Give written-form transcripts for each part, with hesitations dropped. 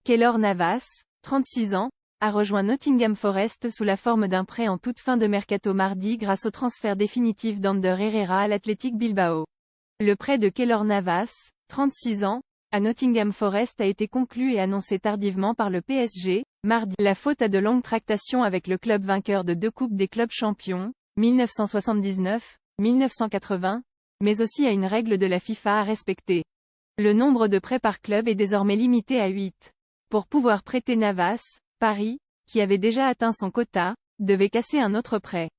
Keylor Navas, 36 ans, a rejoint Nottingham Forest sous la forme d'un prêt en toute fin de mercato mardi grâce au transfert définitif d'Ander Herrera à l'Athletic Bilbao. Le prêt de Keylor Navas, 36 ans, à Nottingham Forest a été conclu et annoncé tardivement par le PSG, mardi. La faute à de longues tractations avec le club vainqueur de 2 Coupes des clubs champions, 1979, 1980, mais aussi à une règle de la FIFA à respecter. Le nombre de prêts par club est désormais limité à 8. Pour pouvoir prêter Navas, Paris, qui avait déjà atteint son quota, devait casser un autre prêt.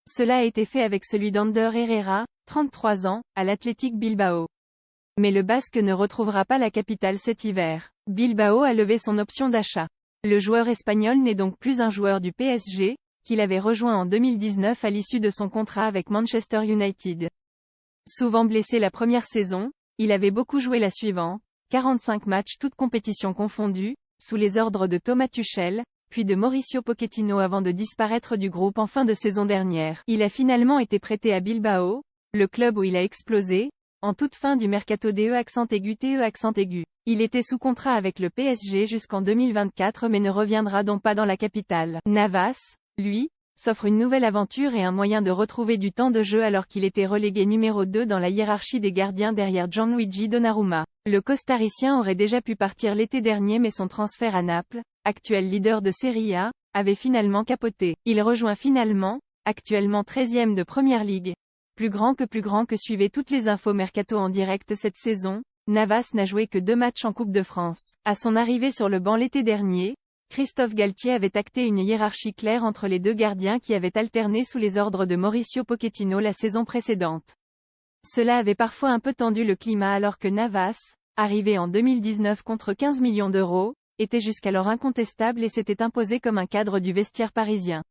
Cela a été fait avec celui d'Ander Herrera, 33 ans, à l'Athletic Bilbao. Mais le Basque ne retrouvera pas la capitale cet hiver. Bilbao a levé son option d'achat. Le joueur espagnol n'est donc plus un joueur du PSG, qu'il avait rejoint en 2019 à l'issue de son contrat avec Manchester United. Souvent blessé la première saison, il avait beaucoup joué la suivante, 45 matchs toutes compétitions confondues, sous les ordres de Thomas Tuchel, puis de Mauricio Pochettino avant de disparaître du groupe en fin de saison dernière. Il a finalement été prêté à Bilbao, le club où il a explosé, en toute fin du mercato TE. Il était sous contrat avec le PSG jusqu'en 2024 mais ne reviendra donc pas dans la capitale. Navas, lui, s'offre une nouvelle aventure et un moyen de retrouver du temps de jeu alors qu'il était relégué numéro 2 dans la hiérarchie des gardiens derrière Gianluigi Donnarumma. Le costaricien aurait déjà pu partir l'été dernier mais son transfert à Naples, actuel leader de Serie A, avait finalement capoté. Il rejoint finalement, actuellement 13e de Première Ligue. Plus grand que suivez toutes les infos mercato en direct cette saison, Navas n'a joué que 2 matchs en Coupe de France. À son arrivée sur le banc l'été dernier, Christophe Galtier avait acté une hiérarchie claire entre les deux gardiens qui avaient alterné sous les ordres de Mauricio Pochettino la saison précédente. Cela avait parfois un peu tendu le climat alors que Navas, arrivé en 2019 contre 15 millions d'euros, était jusqu'alors incontestable et s'était imposé comme un cadre du vestiaire parisien.